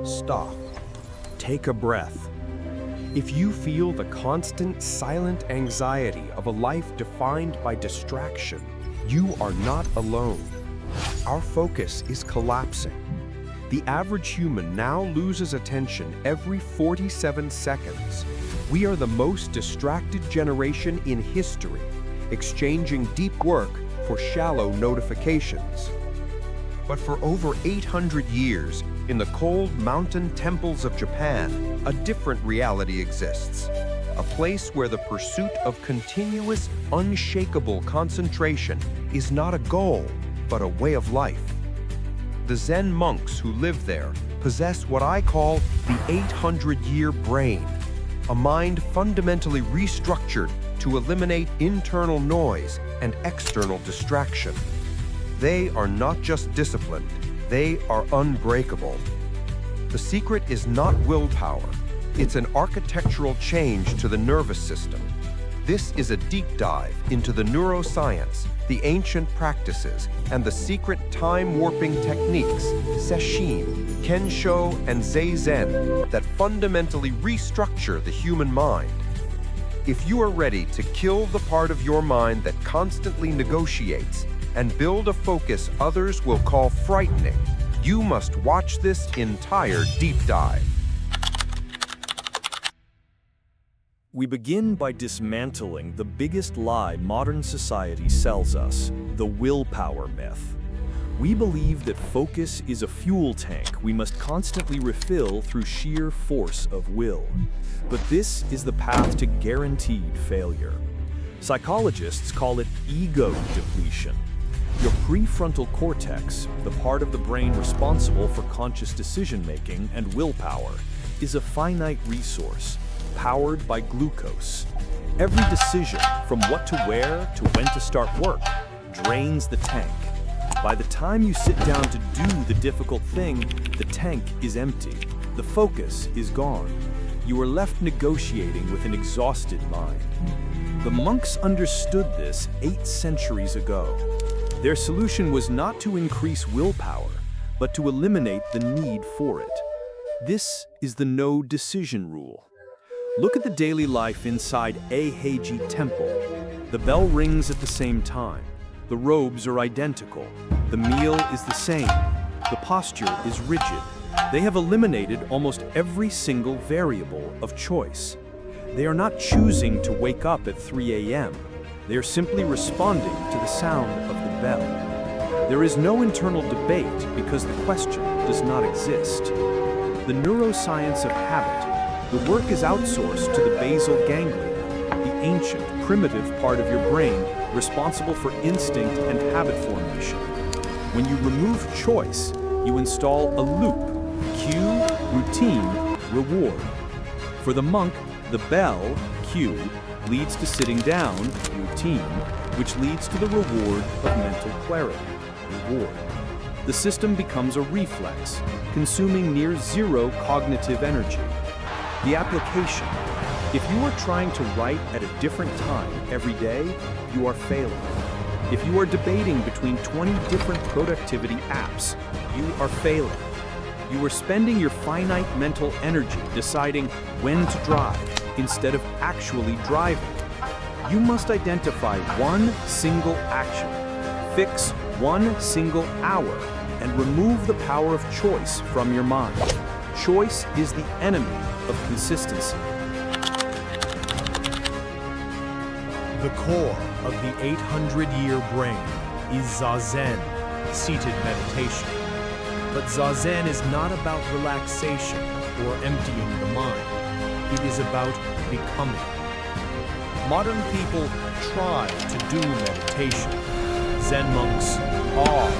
Stop. Take a breath. If you feel the constant, silent anxiety of a life defined by distraction, you are not alone. Our focus is collapsing. The average human now loses attention every 47 seconds. We are the most distracted generation in history, exchanging deep work for shallow notifications. But for over 800 years, in the cold mountain temples of Japan, a different reality exists. A place where the pursuit of continuous, unshakable concentration is not a goal, but a way of life. The Zen monks who live there possess what I call the 800-year brain, a mind fundamentally restructured to eliminate internal noise and external distraction. They are not just disciplined, they are unbreakable. The secret is not willpower, it's an architectural change to the nervous system. This is a deep dive into the neuroscience, the ancient practices, and the secret time-warping techniques, Sesshin, Kensho, and Zazen, that fundamentally restructure the human mind. If you are ready to kill the part of your mind that constantly negotiates and build a focus others will call frightening, you must watch this entire deep dive. We begin by dismantling the biggest lie modern society sells us, the willpower myth. We believe that focus is a fuel tank we must constantly refill through sheer force of will. But this is the path to guaranteed failure. Psychologists call it ego depletion. Your prefrontal cortex, the part of the brain responsible for conscious decision-making and willpower, is a finite resource, powered by glucose. Every decision, from what to wear to when to start work, drains the tank. By the time you sit down to do the difficult thing, the tank is empty. The focus is gone. You are left negotiating with an exhausted mind. The monks understood this 8 centuries ago. Their solution was not to increase willpower, but to eliminate the need for it. This is the no decision rule. Look at the daily life inside a Heiji temple. The bell rings at the same time. The robes are identical. The meal is the same. The posture is rigid. They have eliminated almost every single variable of choice. They are not choosing to wake up at 3 a.m. They are simply responding to the sound of the bell. There is no internal debate because the question does not exist. The neuroscience of habit, the work is outsourced to the basal ganglia, the ancient, primitive part of your brain responsible for instinct and habit formation. When you remove choice, you install a loop: cue, routine, reward. For the monk, the bell, cue, leads to sitting down, routine, which leads to the reward of mental clarity, reward. The system becomes a reflex, consuming near zero cognitive energy. The application: if you are trying to write at a different time every day, you are failing. If you are debating between 20 different productivity apps, you are failing. You are spending your finite mental energy deciding when to drive instead of actually driving. You must identify one single action, fix one single hour, and remove the power of choice from your mind. Choice is the enemy of consistency. The core of the 800-year brain is Zazen, seated meditation. But Zazen is not about relaxation or emptying the mind. It is about becoming. Modern people try to do meditation. Zen monks are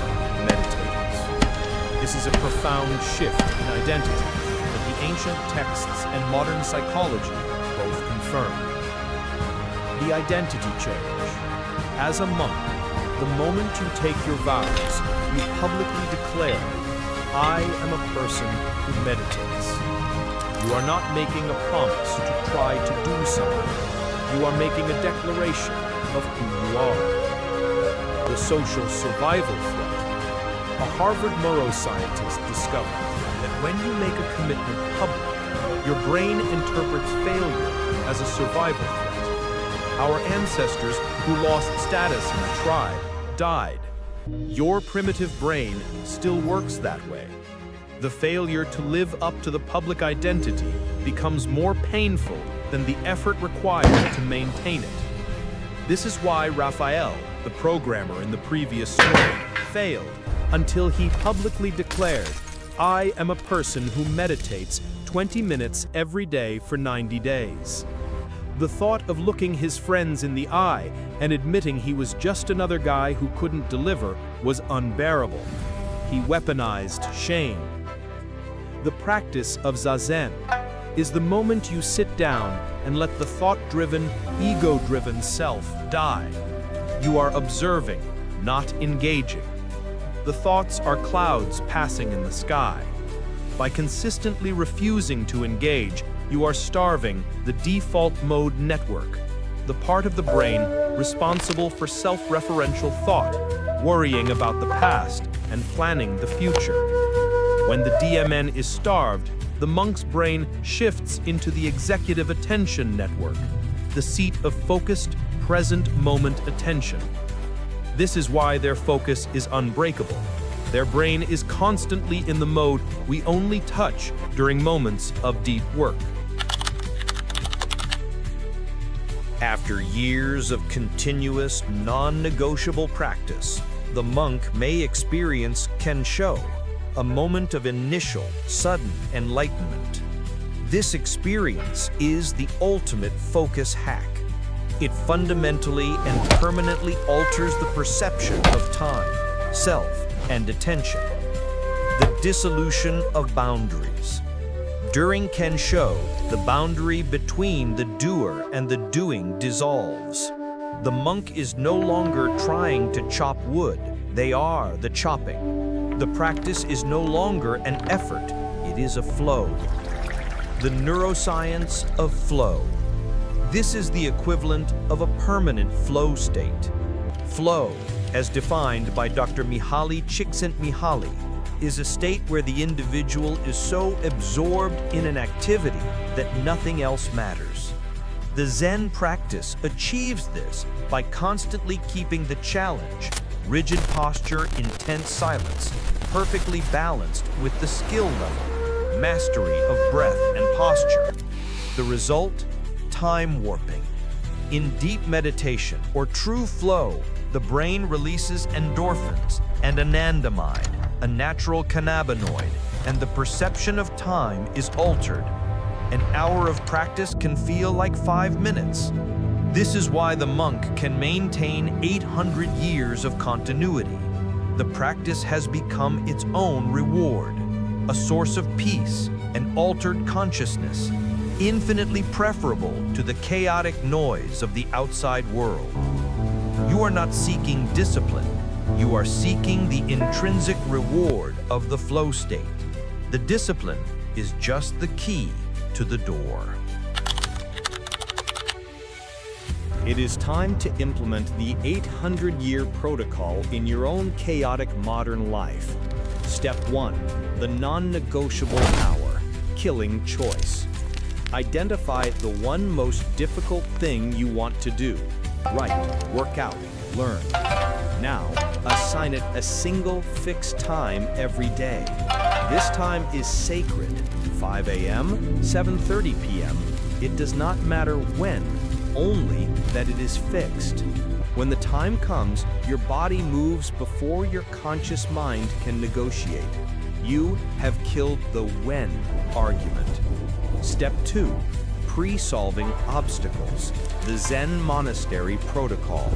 meditators. This is a profound shift in identity that the ancient texts and modern psychology both confirm. The identity change. As a monk, the moment you take your vows, you publicly declare, "I am a person who meditates." You are not making a promise to try to do something. You are making a declaration of who you are. The social survival threat. A Harvard neuroscientist discovered that when you make a commitment public, your brain interprets failure as a survival threat. Our ancestors who lost status in the tribe died. Your primitive brain still works that way. The failure to live up to the public identity becomes more painful than the effort required to maintain it. This is why Raphael, the programmer in the previous story, failed until he publicly declared, "I am a person who meditates 20 minutes every day for 90 days. The thought of looking his friends in the eye and admitting he was just another guy who couldn't deliver was unbearable. He weaponized shame. The practice of Zazen is the moment you sit down and let the thought-driven, ego-driven self die. You are observing, not engaging. The thoughts are clouds passing in the sky. By consistently refusing to engage, you are starving the default mode network, the part of the brain responsible for self-referential thought, worrying about the past and planning the future. When the DMN is starved, the monk's brain shifts into the executive attention network, the seat of focused, present moment attention. This is why their focus is unbreakable. Their brain is constantly in the mode we only touch during moments of deep work. After years of continuous, non-negotiable practice, the monk may experience Kensho, a moment of initial, sudden enlightenment. This experience is the ultimate focus hack. It fundamentally and permanently alters the perception of time, self, and attention. The dissolution of boundaries. During Kensho, the boundary between the doer and the doing dissolves. The monk is no longer trying to chop wood, they are the chopping. The practice is no longer an effort, it is a flow. The neuroscience of flow. This is the equivalent of a permanent flow state. Flow, as defined by Dr. Mihaly Csikszentmihalyi, is a state where the individual is so absorbed in an activity that nothing else matters. The Zen practice achieves this by constantly keeping the challenge, rigid posture, intense silence, perfectly balanced with the skill level, mastery of breath and posture. The result? Time warping. In deep meditation or true flow, the brain releases endorphins and anandamide, a natural cannabinoid, and the perception of time is altered. An hour of practice can feel like 5 minutes. This is why the monk can maintain 800 years of continuity. The practice has become its own reward, a source of peace and altered consciousness, infinitely preferable to the chaotic noise of the outside world. You are not seeking discipline, you are seeking the intrinsic reward of the flow state. The discipline is just the key to the door. It is time to implement the 800-year protocol in your own chaotic modern life. Step 1. The non-negotiable power, killing choice. Identify the one most difficult thing you want to do. Write, work out, learn. Now, assign it a single fixed time every day. This time is sacred. 5 a.m., 7:30 p.m. It does not matter when, only that it is fixed. When the time comes, your body moves before your conscious mind can negotiate. You have killed the when argument. Step 2. Pre-solving obstacles. The Zen monastery protocol.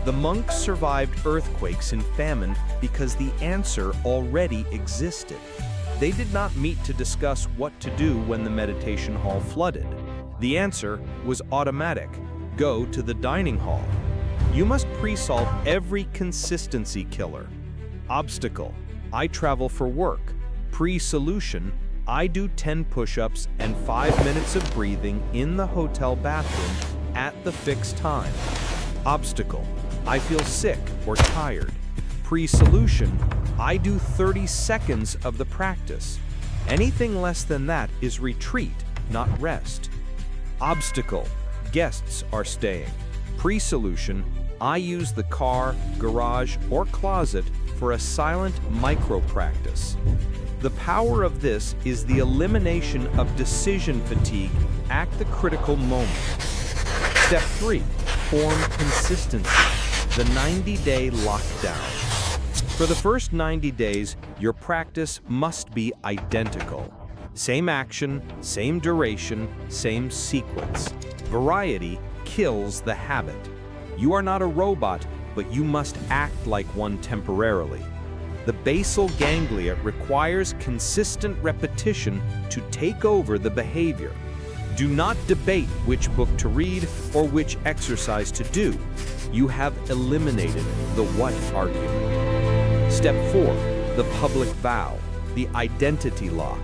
The monks survived earthquakes and famine because the answer already existed. They did not meet to discuss what to do when the meditation hall flooded. The answer was automatic. Go to the dining hall. You must pre-solve every consistency killer. Obstacle. I travel for work. Pre-solution. I do 10 push-ups and 5 minutes of breathing in the hotel bathroom at the fixed time. Obstacle. I feel sick or tired. Pre-solution. I do 30 seconds of the practice. Anything less than that is retreat, not rest. Obstacle: guests are staying. Pre-solution: I use the car, garage, or closet for a silent micro-practice. The power of this is the elimination of decision fatigue at the critical moment. Step 3. Form consistency. The 90-day lockdown. For the first 90 days, your practice must be identical. Same action, same duration, same sequence. Variety kills the habit. You are not a robot, but you must act like one temporarily. The basal ganglia requires consistent repetition to take over the behavior. Do not debate which book to read or which exercise to do. You have eliminated the what argument. Step 4. The public vow, the identity lock.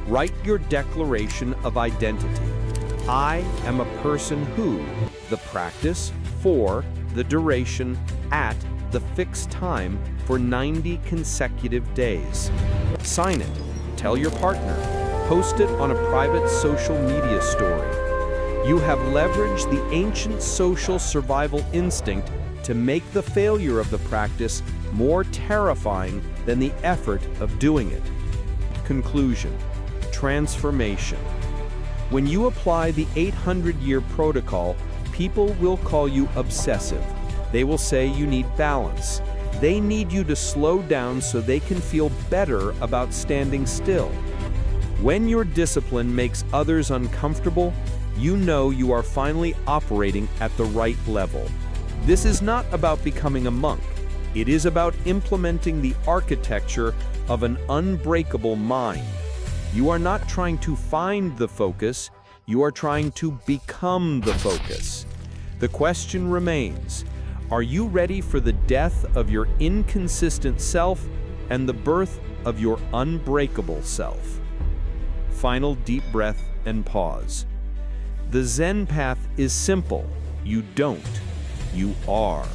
Write your declaration of identity. I am a person who, the practice, for, the duration, at, the fixed time, for 90 consecutive days. Sign it. Tell your partner. Post it on a private social media story. You have leveraged the ancient social survival instinct to make the failure of the practice more terrifying than the effort of doing it. Conclusion: transformation. When you apply the 800-year protocol, people will call you obsessive. They will say you need balance. They need you to slow down so they can feel better about standing still. When your discipline makes others uncomfortable, you know you are finally operating at the right level. This is not about becoming a monk. It is about implementing the architecture of an unbreakable mind. You are not trying to find the focus, you are trying to become the focus. The question remains, are you ready for the death of your inconsistent self and the birth of your unbreakable self? Final deep breath and pause. The Zen path is simple. You don't, you are.